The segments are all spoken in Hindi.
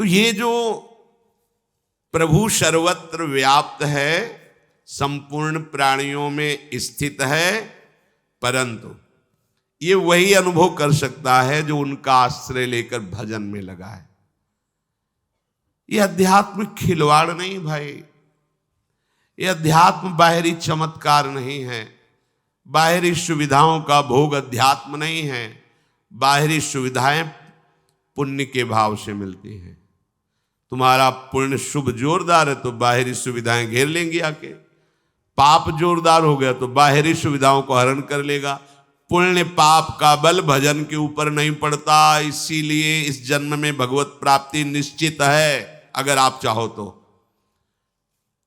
तो ये जो प्रभु सर्वत्र व्याप्त है, संपूर्ण प्राणियों में स्थित है, परंतु ये वही अनुभव कर सकता है जो उनका आश्रय लेकर भजन में लगा है। ये अध्यात्म खिलवाड़ नहीं भाई, ये अध्यात्म बाहरी चमत्कार नहीं है, बाहरी सुविधाओं का भोग अध्यात्म नहीं है। बाहरी सुविधाएं पुण्य के भाव से मिलती हैं। तुम्हारा पुण्य शुभ जोरदार है तो बाहरी सुविधाएं घेर लेंगी आके, पाप जोरदार हो गया तो बाहरी सुविधाओं को हरण कर लेगा। पुण्य पाप का बल भजन के ऊपर नहीं पड़ता, इसीलिए इस जन्म में भगवत प्राप्ति निश्चित है अगर आप चाहो तो।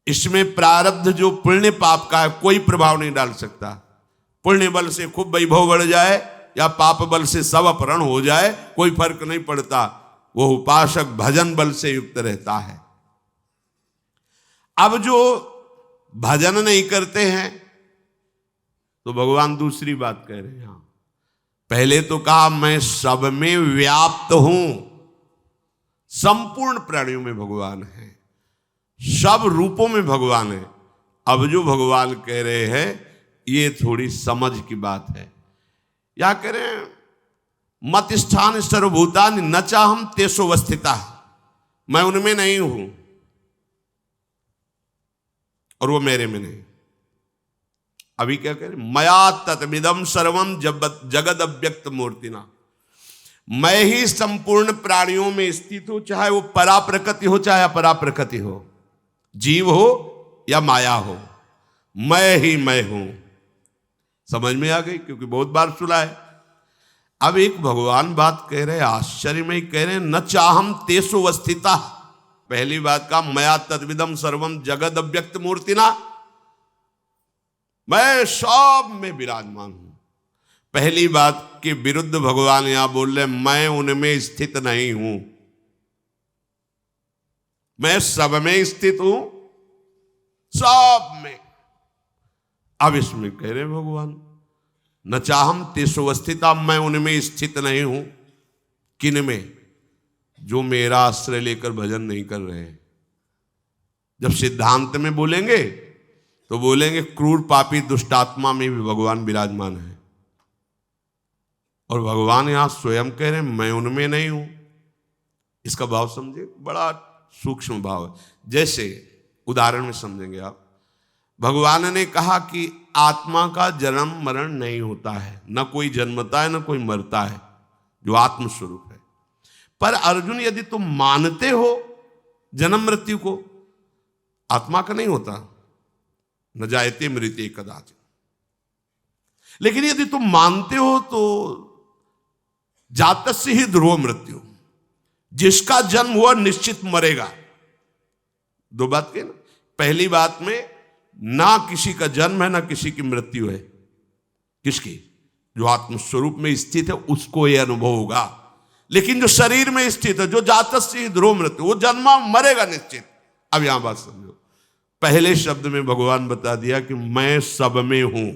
इसमें प्रारब्ध जो पुण्य पाप का है कोई प्रभाव नहीं डाल सकता। पुण्य बल से खूब वैभव बढ़ जाए या पाप बल से सब अपहरण हो जाए, कोई फर्क नहीं पड़ता, वो उपासक भजन बल से युक्त रहता है। अब जो भजन नहीं करते हैं तो भगवान दूसरी बात कह रहे हैं। यहां पहले तो कहा मैं सब में व्याप्त हूं, संपूर्ण प्राणियों में भगवान है, सब रूपों में भगवान है। अब जो भगवान कह रहे हैं ये थोड़ी समझ की बात है। या कह रहे हैं मत स्थान सर्वभूतानि न चाहम तेषु अवस्थिता, मैं उनमें नहीं हूं और वो मेरे में नहीं। अभी क्या कह रहे, मया तत्विदम सर्वम जगद अव्यक्त मूर्तिना, मैं ही संपूर्ण प्राणियों में स्थित हूं, चाहे वो परा प्रकृति हो चाहे अपरा प्रकृति हो, जीव हो या माया हो, मैं ही मैं हूं। समझ में आ गई? क्योंकि बहुत बार सुना है। अब एक भगवान बात कह रहे, आश्चर्य में कह रहे, न चाहम तेषु अवस्थिता। पहली बात का मया तद्विदम सर्वम जगद अव्यक्त मूर्तिना, मैं सब में विराजमान हूं। पहली बात के विरुद्ध भगवान यहां बोल रहे, मैं उनमें स्थित नहीं हूं, मैं सब में स्थित हूं, सब में। अब इसमें कह रहे भगवान न चाहम तेषु अवस्थिता, मैं उनमें स्थित नहीं हूं। किन में? जो मेरा आश्रय लेकर भजन नहीं कर रहे हैं। जब सिद्धांत में बोलेंगे तो बोलेंगे क्रूर पापी दुष्टात्मा में भी भगवान विराजमान है, और भगवान यहां स्वयं कह रहे हैं मैं उनमें नहीं हूं। इसका भाव समझे, बड़ा सूक्ष्म भाव है। जैसे उदाहरण में समझेंगे आप, भगवान ने कहा कि आत्मा का जन्म मरण नहीं होता है, न कोई जन्मता है न कोई मरता है, जो आत्म स्वरूप है। पर अर्जुन यदि तुम मानते हो जन्म मृत्यु को, आत्मा का नहीं होता, न जायते मृत्युः कदाचित्। लेकिन यदि तुम मानते हो तो जातस्य ही ध्रुव मृत्यु, जिसका जन्म हुआ निश्चित मरेगा। दो बात के ना, पहली बात में ना किसी का जन्म है ना किसी की मृत्यु है। किसकी? जो आत्मस्वरूप में स्थित है उसको यह अनुभव होगा। लेकिन जो शरीर में स्थित है, जो जातस्य ही ध्रुव मृत्यु, वो जन्मा मरेगा निश्चित। अब यहां बात समझो, पहले शब्द में भगवान बता दिया कि मैं सब में हूं।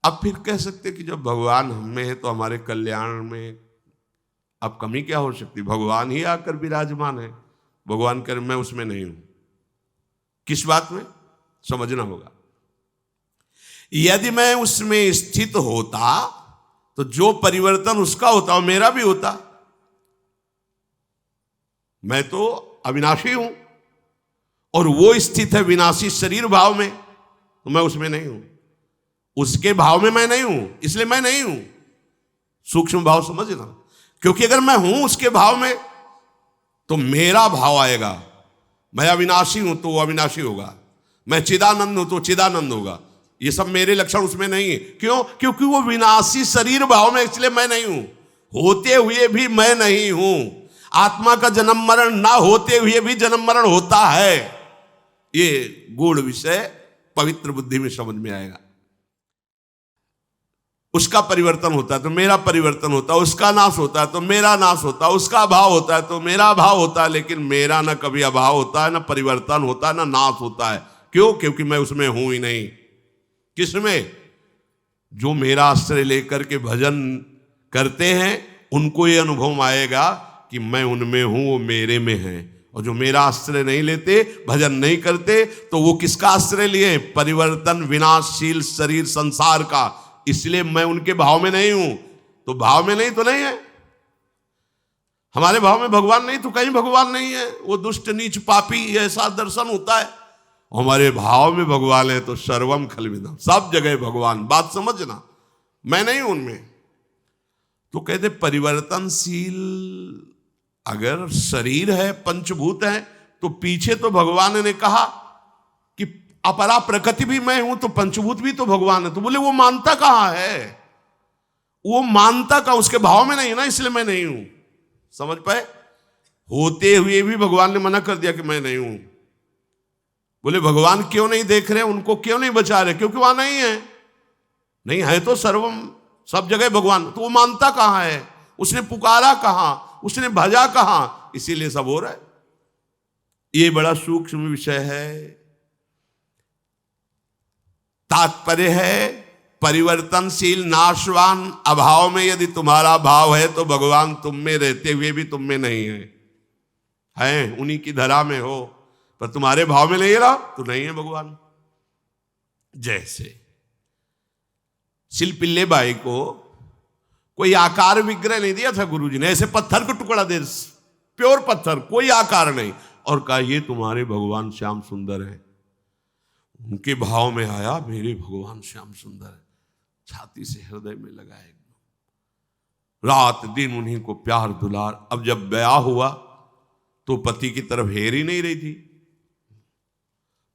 अब फिर कह सकते कि जब भगवान हम में है तो हमारे कल्याण में अब कमी क्या हो सकती? भगवान ही आकर विराजमान है। भगवान कर मैं उसमें नहीं हूं। किस बात में? समझना होगा। यदि मैं उसमें स्थित होता तो जो परिवर्तन उसका होता वो मेरा भी होता। मैं तो अविनाशी हूं और वो स्थित है विनाशी शरीर भाव में, तो मैं उसमें नहीं हूं। उसके भाव में मैं नहीं हूं, इसलिए मैं नहीं हूं। सूक्ष्म भाव समझना, क्योंकि अगर मैं हूं उसके भाव में तो मेरा भाव आएगा। मैं अविनाशी हूं तो वो अविनाशी होगा, मैं चिदानंद हूं तो चिदानंद होगा। ये सब मेरे लक्षण उसमें नहीं है। क्यों? क्योंकि वो विनाशी शरीर भाव में, इसलिए मैं नहीं हूं। होते हुए भी मैं नहीं हूं। आत्मा का जन्म मरण ना होते हुए भी जन्म मरण होता है। ये गूढ़ विषय पवित्र बुद्धि में समझ में आएगा। उसका परिवर्तन होता है तो मेरा परिवर्तन होता है, उसका नाश होता है तो मेरा नाश होता है, उसका अभाव होता है तो मेरा अभाव होता है। लेकिन मेरा ना कभी अभाव होता है, ना परिवर्तन होता है, ना नाश होता है। क्यों? क्योंकि मैं उसमें हूं ही नहीं। किसमें? जो मेरा आश्रय लेकर के भजन करते हैं उनको ये अनुभव आएगा कि मैं उनमें हूं, वो मेरे में है। और जो मेरा आश्रय नहीं लेते, भजन नहीं करते, तो वो किसका आश्रय लिए? परिवर्तन विनाशशील शरीर संसार का। इसलिए मैं उनके भाव में नहीं हूं। तो भाव में नहीं तो नहीं है। हमारे भाव में भगवान नहीं तो कहीं भगवान नहीं है। वो दुष्ट नीच पापी, ऐसा दर्शन होता है। हमारे भाव में भगवान है तो सर्वम खलविदम, सब जगह भगवान। बात समझना, मैं नहीं हूं उनमें। तो कहते परिवर्तनशील, अगर शरीर है, पंचभूत है, तो पीछे तो भगवान ने कहा कि अपरा प्रकृति भी मैं हूं, तो पंचभूत भी तो भगवान है। तो बोले वो मानता कहां है? वो मानता का उसके भाव में नहीं है ना, इसलिए मैं नहीं हूं। समझ पाए? होते हुए भी भगवान ने मना कर दिया कि मैं नहीं हूं। बोले भगवान क्यों नहीं देख रहे, उनको क्यों नहीं बचा रहे? क्योंकि वहां नहीं है। नहीं है तो सर्वम, सब जगह भगवान। तो वो मानता कहां है? उसने पुकारा कहां? उसने भजा कहां? इसीलिए सब हो रहा है। ये बड़ा सूक्ष्म विषय है। तात्पर्य है परिवर्तनशील नाशवान अभाव में यदि तुम्हारा भाव है तो भगवान तुम में रहते हुए भी तुम में नहीं है उन्हीं की धरा में हो, पर तुम्हारे भाव में नहीं रहा तो नहीं है भगवान। जैसे शिल्पिल्ले बाई को कोई आकार विग्रह नहीं दिया था गुरुजी ने, ऐसे पत्थर को टुकड़ा दे, प्योर पत्थर, कोई आकार नहीं, और कहा ये तुम्हारे भगवान श्याम सुंदर है। उनके भाव में आया मेरे भगवान श्याम सुंदर है, छाती से हृदय में लगाए, रात दिन उन्हीं को प्यार दुलार। अब जब ब्याह हुआ तो पति की तरफ हेर ही नहीं रही थी।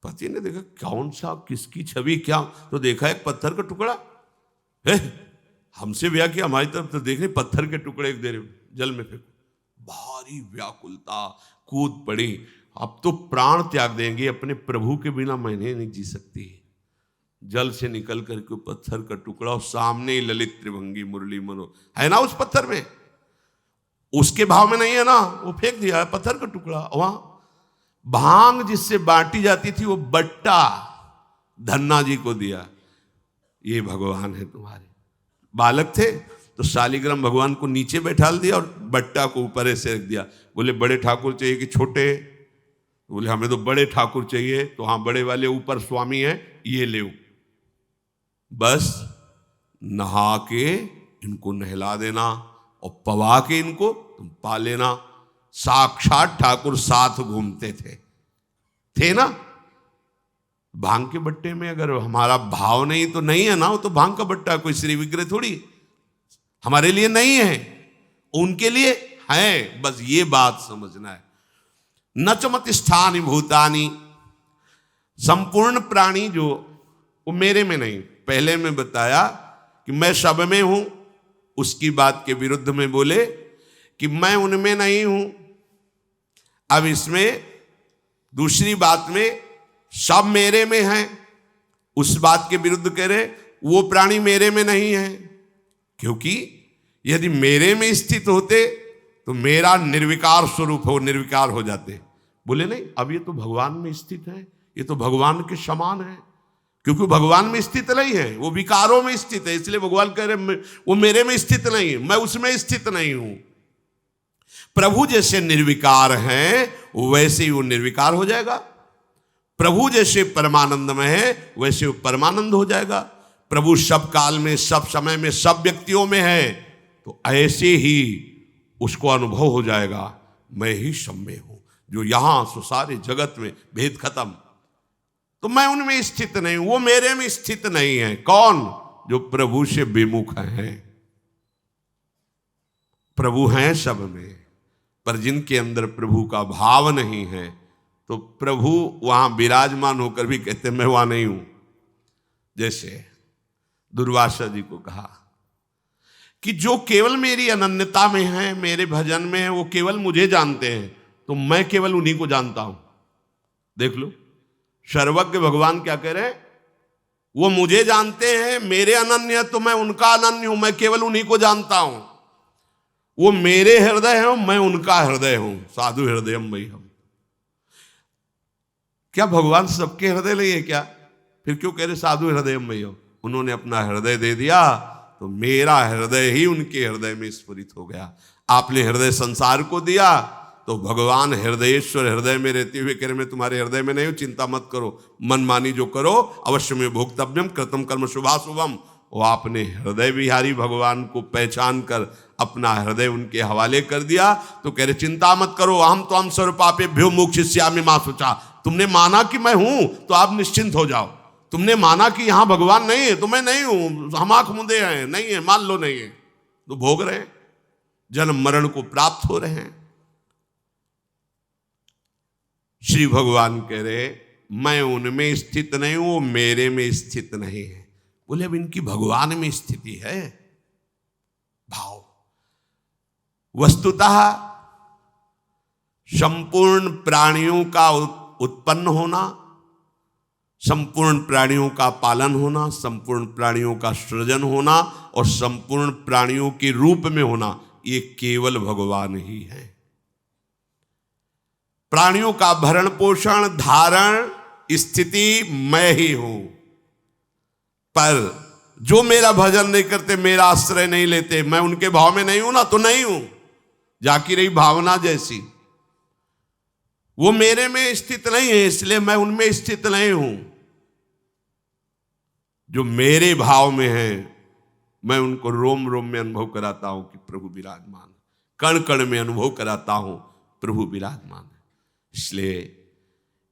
पति ने देखा कौन सा, किसकी छवि क्या, तो देखा एक पत्थर का टुकड़ा है। हमसे ब्याह किया, हमारी तरफ तो देख रहे पत्थर के टुकड़े एक देर जल में फेंको। भारी व्याकुलता, कूद पड़ी। अब तो प्राण त्याग देंगे, अपने प्रभु के बिना मैंने नहीं जी सकती। जल से निकल करके पत्थर का टुकड़ा, और सामने ही ललित त्रिभंगी मुरली मनो है ना उस पत्थर में, उसके भाव में नहीं है ना, वो फेंक दिया है पत्थर का टुकड़ा। वहां भांग जिससे बांटी जाती थी वो बट्टा धन्ना जी को दिया, ये भगवान है तुम्हारे। बालक थे तो शालिग्राम भगवान को नीचे बैठा दिया और बट्टा को ऊपर से रख दिया। बोले बड़े ठाकुर चाहिए कि छोटे? बोले हमें तो बड़े ठाकुर चाहिए। तो हाँ, बड़े वाले ऊपर स्वामी है, ये ले। बस नहा के इनको नहला देना और पवा के इनको तुम पा लेना। साक्षात ठाकुर साथ घूमते थे ना। भांग के बट्टे में अगर हमारा भाव नहीं तो नहीं है ना, वो तो भांग का बट्टा, कोई श्री विग्रह थोड़ी हमारे लिए नहीं है, उनके लिए है। बस ये बात समझना है। नचमत स्थानि भूतानि, संपूर्ण प्राणी जो वो मेरे में नहीं। पहले मैं बताया कि मैं सब में हूं, उसकी बात के विरुद्ध में बोले कि मैं उनमें नहीं हूं। अब इसमें दूसरी बात में सब मेरे में हैं, उस बात के विरुद्ध कह रहे वो प्राणी मेरे में नहीं है। क्योंकि यदि मेरे में स्थित होते तो मेरा निर्विकार स्वरूप हो, निर्विकार हो जाते। बोले नहीं, अब ये तो भगवान में स्थित है, ये तो भगवान के समान है। क्योंकि भगवान में स्थित नहीं है, वो विकारों में स्थित है। इसलिए भगवान कह रहे वो मेरे में स्थित नहीं है, मैं उसमें स्थित नहीं हूं। प्रभु जैसे निर्विकार हैं वैसे ही वो निर्विकार हो जाएगा। प्रभु जैसे परमानंद में है वैसे वो परमानंद हो जाएगा। प्रभु सब काल में, सब समय में, सब व्यक्तियों में है, तो ऐसे ही उसको अनुभव हो जाएगा मैं ही सब में हूं। जो यहां सो सारे जगत में, भेद खत्म। तो मैं उनमें स्थित नहीं हूं, वो मेरे में स्थित नहीं है। कौन? जो प्रभु से विमुख हैं। प्रभु हैं सब में, पर जिनके अंदर प्रभु का भाव नहीं है, तो प्रभु वहां विराजमान होकर भी कहते मैं वहां नहीं हूं। जैसे दुर्वासा जी को कहा कि जो केवल मेरी अनन्यता में है, मेरे भजन में है, वो केवल मुझे जानते हैं, तो मैं केवल उन्हीं को जानता हूं। देख लो, सर्वज्ञ भगवान क्या कह रहे हैं? वो मुझे जानते हैं, मेरे अनन्य, तो मैं उनका अनन्य हूं, मैं केवल उन्हीं को जानता हूं। वो मेरे हृदय हैं, मैं उनका हृदय हूं। साधु हृदयम मई हम। क्या भगवान सबके हृदय नहीं है क्या? फिर क्यों कह रहे साधु हृदय मई हो? उन्होंने अपना हृदय दे दिया तो मेरा हृदय ही उनके हृदय में स्फुरित हो गया। आपने हृदय संसार को दिया, तो भगवान हृदयेश्वर हृदय में रहते हुए कह रहे मैं तुम्हारे हृदय में नहीं हूं, चिंता मत करो, मनमानी जो करो अवश्य में भोक्तव्यम कृतम कर्म शुभाशुभम। वो आपने हृदय विहारी भगवान को पहचान कर अपना हृदय उनके हवाले कर दिया, तो कह रहे चिंता मत करो, हम तो हम सर्वपापेभ्यो मोक्षयिष्यामि मा शुचा। तुमने माना कि मैं हूं तो आप निश्चिंत हो जाओ। तुमने माना कि यहां भगवान नहीं है तो मैं नहीं हूं, हम आंख मुंदे हैं, नहीं है, मान लो नहीं है, तो भोग रहे हैं, जन्म मरण को प्राप्त हो रहे हैं। श्री भगवान कह रहे मैं उनमें स्थित नहीं हूं, वो मेरे में स्थित नहीं है। बोले अब इनकी भगवान में स्थिति है। भाव वस्तुतः संपूर्ण प्राणियों का उत्पन्न होना, संपूर्ण प्राणियों का पालन होना, संपूर्ण प्राणियों का सृजन होना और संपूर्ण प्राणियों के रूप में होना, ये केवल भगवान ही है। प्राणियों का भरण पोषण धारण स्थिति मैं ही हूं, पर जो मेरा भजन नहीं करते, मेरा आश्रय नहीं लेते, मैं उनके भाव में नहीं हूं ना, तो नहीं हूं। जाकी रही भावना जैसी, वो मेरे में स्थित नहीं है, इसलिए मैं उनमें स्थित नहीं हूं। जो मेरे भाव में है, मैं उनको रोम रोम में अनुभव कराता हूं कि प्रभु विराजमान, कण कण में अनुभव कराता हूं प्रभु विराजमान है। इसलिए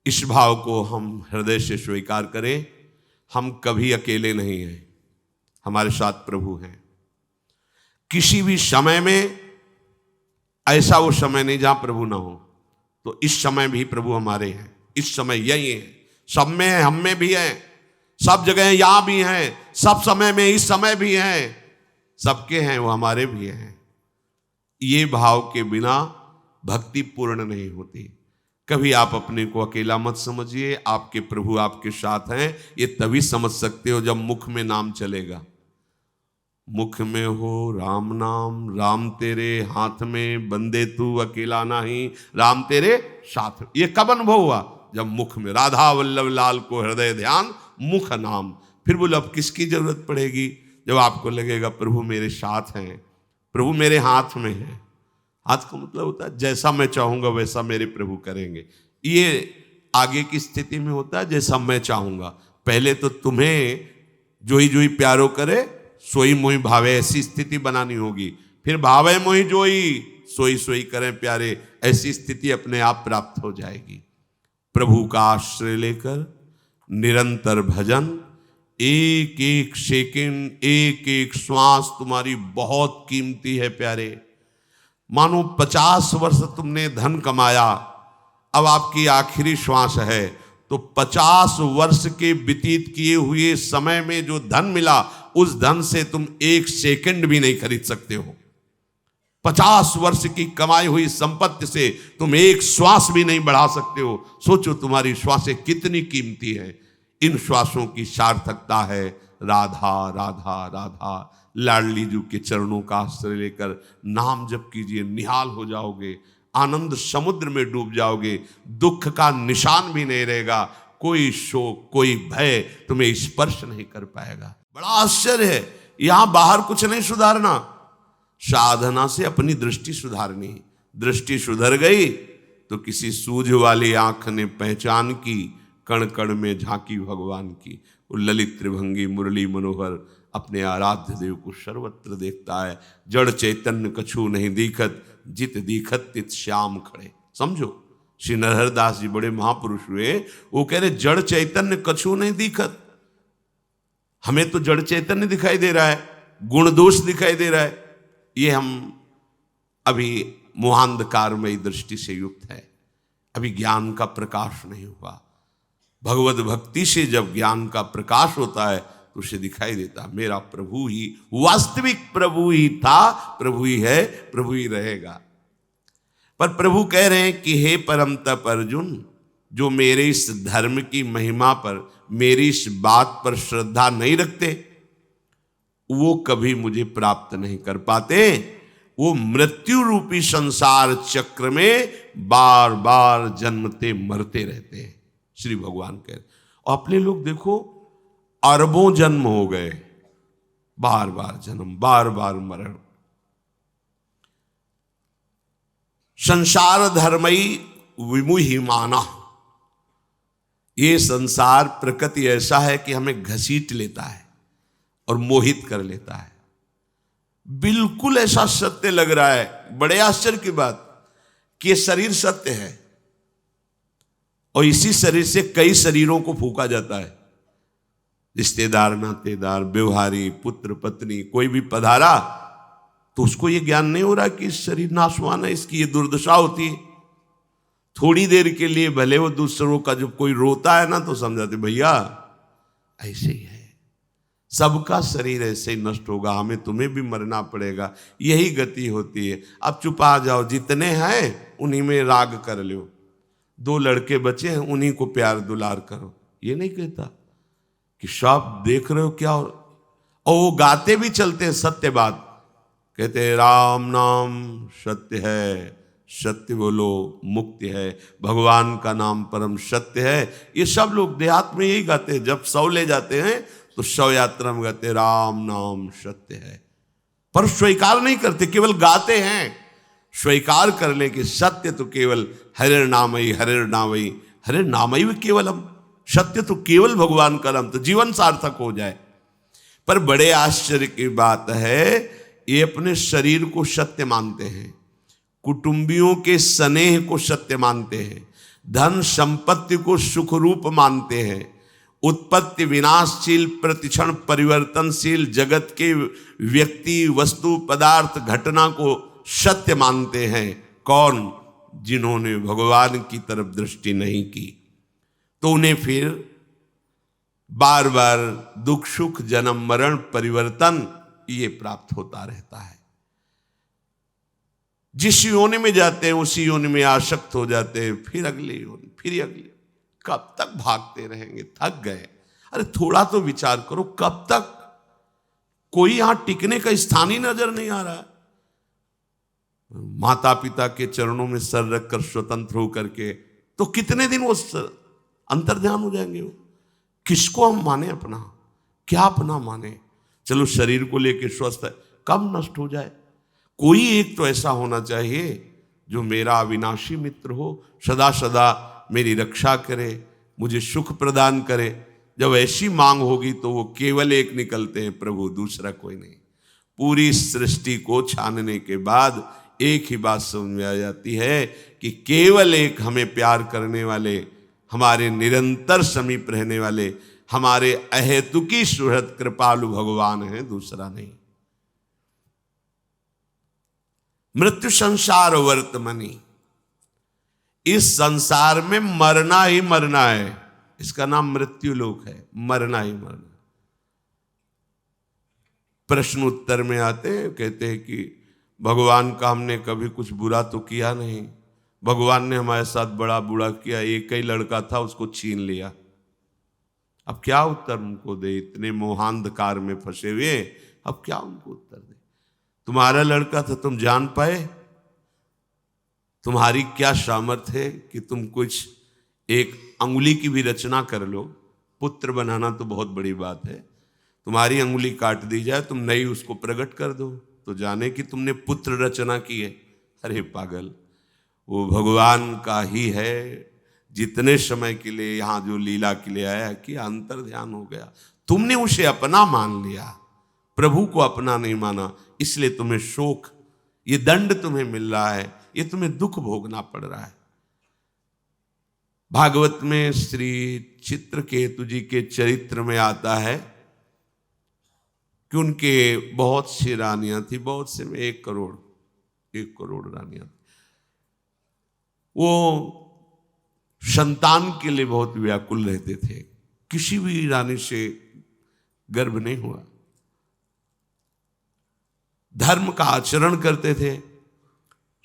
इस भाव को हम हृदय से स्वीकार करें, हम कभी अकेले नहीं हैं, हमारे साथ प्रभु हैं। किसी भी समय में ऐसा वो समय नहीं जहां प्रभु ना हो, तो इस समय भी प्रभु हमारे हैं। इस समय यही है, सब में है, हम में भी है, सब जगह यहां भी हैं, सब समय में इस समय भी हैं, सबके हैं, वो हमारे भी हैं। ये भाव के बिना भक्ति पूर्ण नहीं होती। कभी आप अपने को अकेला मत समझिए, आपके प्रभु आपके साथ हैं। ये तभी समझ सकते हो जब मुख में नाम चलेगा। मुख में हो राम नाम, राम तेरे हाथ में, बंदे तू अकेला नहीं, राम तेरे साथ। ये कब अनुभव हुआ? जब मुख में राधा वल्लभ लाल को हृदय ध्यान मुख नाम। फिर बोले अब किसकी जरूरत पड़ेगी? जब आपको लगेगा प्रभु मेरे साथ हैं, प्रभु मेरे हाथ में है। हाथ का मतलब होता है जैसा मैं चाहूंगा वैसा मेरे प्रभु करेंगे। ये आगे की स्थिति में होता है जैसा मैं चाहूंगा। पहले तो तुम्हें जोई जोई प्यारो करे सोई मोई भावे, ऐसी स्थिति बनानी होगी। फिर भावे मोई जोई सोई सोई करें प्यारे, ऐसी स्थिति अपने आप प्राप्त हो जाएगी। प्रभु का आश्रय लेकर निरंतर भजन, एक एक सेकंड, एक एक श्वास तुम्हारी बहुत कीमती है प्यारे। मानो 50 वर्ष तुमने धन कमाया, अब आपकी आखिरी श्वास है, तो 50 वर्ष के व्यतीत किए हुए समय में जो धन मिला, उस धन से तुम एक सेकंड भी नहीं खरीद सकते हो। 50 वर्ष की कमाई हुई संपत्ति से तुम एक श्वास भी नहीं बढ़ा सकते हो। सोचो तुम्हारी श्वासें कितनी कीमती हैं। इन श्वासों की सार्थकता है राधा राधा राधा। लाडली जी के चरणों का आश्रय लेकर नाम जप कीजिए, निहाल हो जाओगे, आनंद समुद्र में डूब जाओगे, दुख का निशान भी नहीं रहेगा, कोई शोक कोई भय तुम्हें स्पर्श नहीं कर पाएगा। बड़ा आश्चर्य है। यहां बाहर कुछ नहीं सुधारना, साधना से अपनी दृष्टि सुधारनी। दृष्टि सुधर गई तो किसी सूझ वाली आंख ने पहचान की, कण कण में झांकी भगवान की। वो ललित त्रिभंगी मुरली मनोहर अपने आराध्य देव को सर्वत्र देखता है। जड़ चैतन्य कछु नहीं दिखत, जित दिखत तित श्याम खड़े। समझो, श्री नरहर दास जी बड़े महापुरुष हुए, वो कह रहे जड़ चैतन्य कछु नहीं दिखत। हमें तो जड़ चैतन्य दिखाई दे रहा है, गुण दोष दिखाई दे रहा है। ये हम अभी मोहांधकारमयी दृष्टि से युक्त है, अभी ज्ञान का प्रकाश नहीं हुआ। भगवत भक्ति से जब ज्ञान का प्रकाश होता है तो उसे दिखाई देता मेरा प्रभु ही, वास्तविक प्रभु ही था, प्रभु ही है, प्रभु ही रहेगा। पर प्रभु कह रहे हैं कि हे परम तप अर्जुन, जो मेरे इस धर्म की महिमा पर, मेरी इस बात पर श्रद्धा नहीं रखते, वो कभी मुझे प्राप्त नहीं कर पाते। वो मृत्यु रूपी संसार चक्र में बार बार जन्मते मरते रहते हैं। श्री भगवान कह रहे। और अपने लोग देखो, अरबों जन्म हो गए, बार बार जन्म, बार बार मरण। संसार धर्मई विमुहिमाना, ये संसार प्रकृति ऐसा है कि हमें घसीट लेता है और मोहित कर लेता है। बिल्कुल ऐसा सत्य लग रहा है, बड़े आश्चर्य की बात कि ये शरीर सत्य है और इसी शरीर से कई शरीरों को फूंका जाता है। रिश्तेदार, नातेदार, व्यवहारी, पुत्र, पत्नी, कोई भी पधारा तो उसको ये ज्ञान नहीं हो रहा कि इस शरीर नाशवान है, इसकी ये दुर्दशा होती है। थोड़ी देर के लिए भले वो दूसरों का जब कोई रोता है ना तो समझाते भैया ऐसे ही है, सबका शरीर ऐसे ही नष्ट होगा, हमें तुम्हें भी मरना पड़ेगा, यही गति होती है। अब चुपा जाओ, जितने हैं उन्हीं में राग कर लो, 2 लड़के बचे हैं उन्हीं को प्यार दुलार करो। ये नहीं कहता कि सब देख रहे हो क्या, और वो गाते भी चलते हैं सत्य बात, कहते हैं राम नाम सत्य है, सत्य बोलो मुक्ति है, भगवान का नाम परम सत्य है। ये सब लोग देहात में यही गाते हैं, जब शव ले जाते हैं तो शव यात्रा में गाते राम नाम सत्य है, पर स्वीकार नहीं करते, केवल गाते हैं। स्वीकार कर ले कि सत्य तो केवल हरिर नामई, हरिर नामई, हरिर नामई केवलम, सत्य तो केवल भगवान का नाम, तो जीवन सार्थक हो जाए। पर बड़े आश्चर्य की बात है, ये अपने शरीर को सत्य मानते हैं, कुटुंबियों के स्नेह को सत्य मानते हैं, धन संपत्ति को सुख रूप मानते हैं, उत्पत्ति विनाशशील प्रतिक्षण परिवर्तनशील जगत के व्यक्ति वस्तु पदार्थ घटना को सत्य मानते हैं। कौन? जिन्होंने भगवान की तरफ दृष्टि नहीं की, तो उन्हें फिर बार बार दुख सुख जन्म मरण परिवर्तन ये प्राप्त होता रहता है। जिस योनि में जाते हैं उसी योनि में आसक्त हो जाते हैं, फिर अगली योनि, फिर अगली। कब तक भागते रहेंगे? थक गए। अरे थोड़ा तो विचार करो, कब तक? कोई यहां टिकने का स्थान ही नजर नहीं आ रहा है। माता पिता के चरणों में सर रखकर स्वतंत्र होकर के तो कितने दिन वो अंतर्ध्यान हो जाएंगे। वो किसको हम माने अपना, क्या अपना माने? चलो शरीर को लेके स्वस्थ है, कब नष्ट हो जाए। कोई एक तो ऐसा होना चाहिए जो मेरा अविनाशी मित्र हो, सदा सदा मेरी रक्षा करे, मुझे सुख प्रदान करे। जब ऐसी मांग होगी तो वो केवल एक निकलते हैं, प्रभु, दूसरा कोई नहीं। पूरी सृष्टि को छानने के बाद एक ही बात समझ में आ जाती है कि केवल एक हमें प्यार करने वाले, हमारे निरंतर समीप रहने वाले, हमारे अहेतुकी सुहृद कृपालु भगवान हैं, दूसरा नहीं। मृत्यु संसार वर्तमनी, इस संसार में मरना ही मरना है, इसका नाम मृत्यु लोक है, मरना ही मरना। प्रश्न उत्तर में आते हैं, कहते हैं कि भगवान का हमने कभी कुछ बुरा तो किया नहीं, भगवान ने हमारे साथ बड़ा बुरा किया, एक ही लड़का था उसको छीन लिया। अब क्या उत्तर उनको दे, इतने मोहांधकार में फंसे हुए, अब क्या उनको उत्तर दे? तुम्हारा लड़का था, तुम जान पाए? तुम्हारी क्या सामर्थ्य है कि तुम कुछ एक अंगुली की भी रचना कर लो? पुत्र बनाना तो बहुत बड़ी बात है, तुम्हारी अंगुली काट दी जाए, तुम नई उसको प्रकट कर दो तो जाने कि तुमने पुत्र रचना की है। अरे पागल, वो भगवान का ही है। जितने समय के लिए यहाँ जो लीला के लिए आया कि अंतर ध्यान हो गया, तुमने उसे अपना मान लिया, प्रभु को अपना नहीं माना, इसलिए तुम्हें शोक, ये दंड तुम्हें मिल रहा है, ये तुम्हें दुख भोगना पड़ रहा है। भागवत में श्री चित्रकेतु जी के चरित्र में आता है कि उनके बहुत सी रानियां थी, बहुत से में 1 करोड़ रानियां थी। वो संतान के लिए बहुत व्याकुल रहते थे, किसी भी रानी से गर्भ नहीं हुआ, धर्म का आचरण करते थे,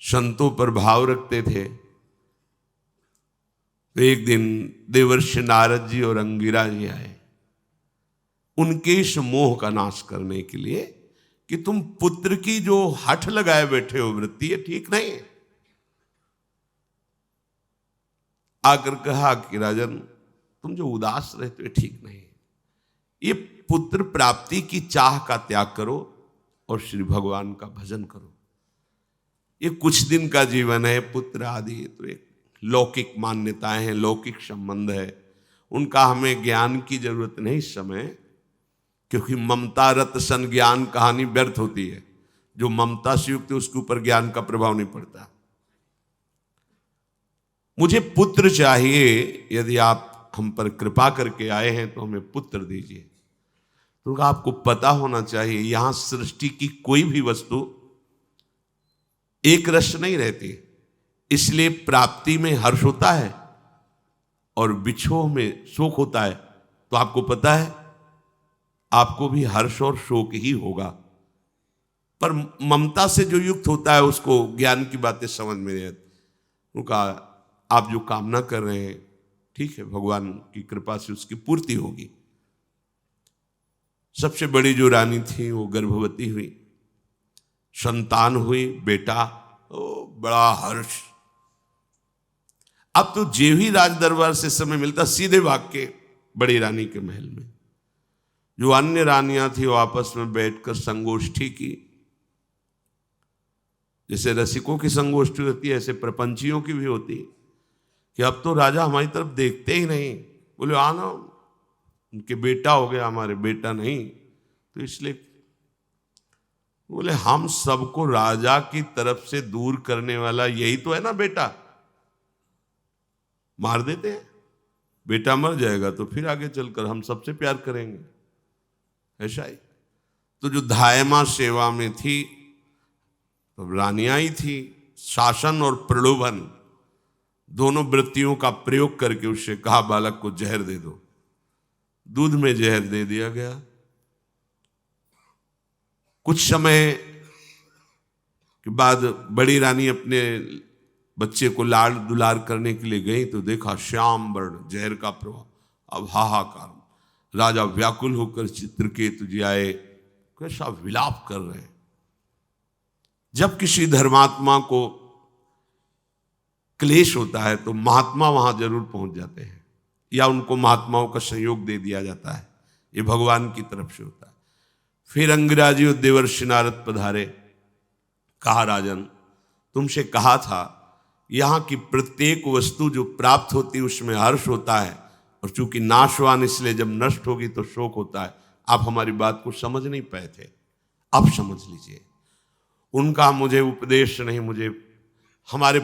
संतों पर भाव रखते थे। तो एक दिन देवर्षि नारद जी और अंगिरा जी आए उनके इस मोह का नाश करने के लिए कि तुम पुत्र की जो हठ लगाए बैठे हो वृत्ति, ये ठीक नहीं है। आकर कहा कि राजन, तुम जो उदास रहते हो ठीक नहीं, ये पुत्र प्राप्ति की चाह का त्याग करो और श्री भगवान का भजन करो। ये कुछ दिन का जीवन है, पुत्र आदि तो एक लौकिक मान्यताएं हैं, लौकिक संबंध है, उनका हमें ज्ञान की जरूरत नहीं इस समय, क्योंकि ममता रत सन ज्ञान कहानी व्यर्थ होती है। जो ममता से युक्त है उसके ऊपर ज्ञान का प्रभाव नहीं पड़ता। मुझे पुत्र चाहिए, यदि आप हम पर कृपा करके आए हैं तो हमें पुत्र दीजिए। तो आपको पता होना चाहिए यहां सृष्टि की कोई भी वस्तु एक रस नहीं रहती, इसलिए प्राप्ति में हर्ष होता है और बिछोह में शोक होता है। तो आपको पता है आपको भी हर्ष और शोक ही होगा, पर ममता से जो युक्त होता है उसको ज्ञान की बातें समझ में नहीं आती। उनका आप जो कामना कर रहे हैं ठीक है, भगवान की कृपा से उसकी पूर्ति होगी। सबसे बड़ी जो रानी थी वो गर्भवती हुई, संतान हुई, बेटा, ओ बड़ा हर्ष। अब तो जे ही राज दरबार से समय मिलता सीधे भाग के बड़ी रानी के महल में। जो अन्य रानियां थी वो आपस में बैठकर संगोष्ठी की, जैसे रसिकों की संगोष्ठी होती है ऐसे प्रपंचियों की भी होती है, कि अब तो राजा हमारी तरफ देखते ही नहीं, बोले आना उनके बेटा हो गया, हमारे बेटा नहीं, तो इसलिए बोले हम सबको राजा की तरफ से दूर करने वाला यही तो है ना बेटा, मार देते हैं, बेटा मर जाएगा तो फिर आगे चलकर हम सबसे प्यार करेंगे, ऐसा ही। तो जो धायमा सेवा में थी तो रानियां ही थी, शासन और प्रलोभन दोनों वृत्तियों का प्रयोग करके उससे कहा बालक को जहर दे दो। दूध में जहर दे दिया गया। कुछ समय के बाद बड़ी रानी अपने बच्चे को लाड दुलार करने के लिए गई तो देखा श्याम वर्ण जहर का प्रभाव। अब हाहाकार, राजा व्याकुल होकर चित्रकेतु जी आए, कैसा विलाप कर रहे हैं। जब किसी धर्मात्मा को क्लेश होता है तो महात्मा वहां जरूर पहुंच जाते हैं, या उनको महात्माओं का सहयोग दे दिया जाता है, ये भगवान की तरफ से होता है। फिर अंगिराजी और देवर्षि नारद पधारे, कहा राजन तुमसे कहा था यहां की प्रत्येक वस्तु जो प्राप्त होती है उसमें हर्ष होता है, और चूंकि नाशवान इसलिए जब नष्ट होगी तो शोक होता है। आप हमारी बात को समझ नहीं पाए थे, अब समझ लीजिए। उनका मुझे उपदेश नहीं, मुझे हमारे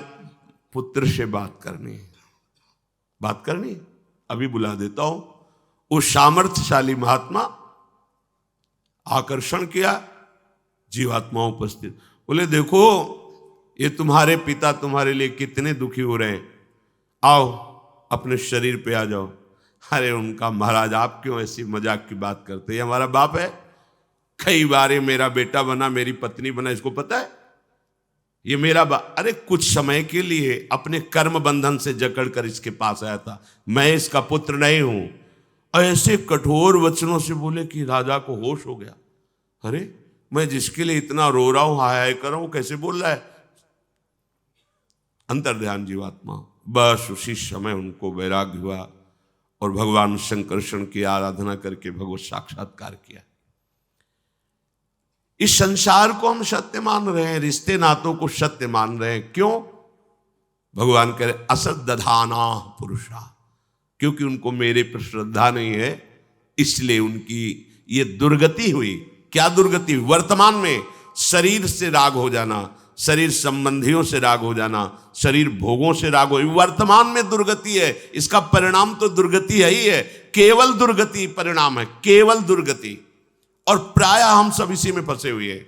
पुत्र से बात करनी है, बात करनी है, अभी बुला देता हूं। वो सामर्थ्यशाली महात्मा आकर्षण किया, जीवात्मा उपस्थित, बोले देखो ये तुम्हारे पिता तुम्हारे लिए कितने दुखी हो रहे हैं, आओ अपने शरीर पे आ जाओ। अरे उनका महाराज आप क्यों ऐसी मजाक की बात करते हैं, हमारा बाप है, कई बार ये मेरा बेटा बना, मेरी पत्नी बना, इसको पता है ये मेरा अरे कुछ समय के लिए अपने कर्म बंधन से जकड़ कर इसके पास आया था, मैं इसका पुत्र नहीं हूं। ऐसे कठोर वचनों से बोले कि राजा को होश हो गया। अरे मैं जिसके लिए इतना रो रहा हूं, हाय हाय कर रहा हूं, कैसे बोल रहा है। अंतर्ध्यान जीवात्मा। बस उसी समय उनको वैराग्य हुआ और भगवान शंकरषण की आराधना करके भगवत साक्षात्कार किया। इस संसार को हम सत्य मान रहे हैं, रिश्ते नातों को सत्य मान रहे हैं, क्यों? भगवान कह रहे असत दधाना पुरुषा, क्योंकि उनको मेरे पर श्रद्धा नहीं है, इसलिए उनकी ये दुर्गति हुई। क्या दुर्गति? वर्तमान में शरीर से राग हो जाना, शरीर संबंधियों से राग हो जाना, शरीर भोगों से राग हो, वर्तमान में दुर्गति है। इसका परिणाम तो दुर्गति है ही है, केवल दुर्गति परिणाम है, केवल दुर्गति। और प्रायः हम सब इसी में फंसे हुए हैं।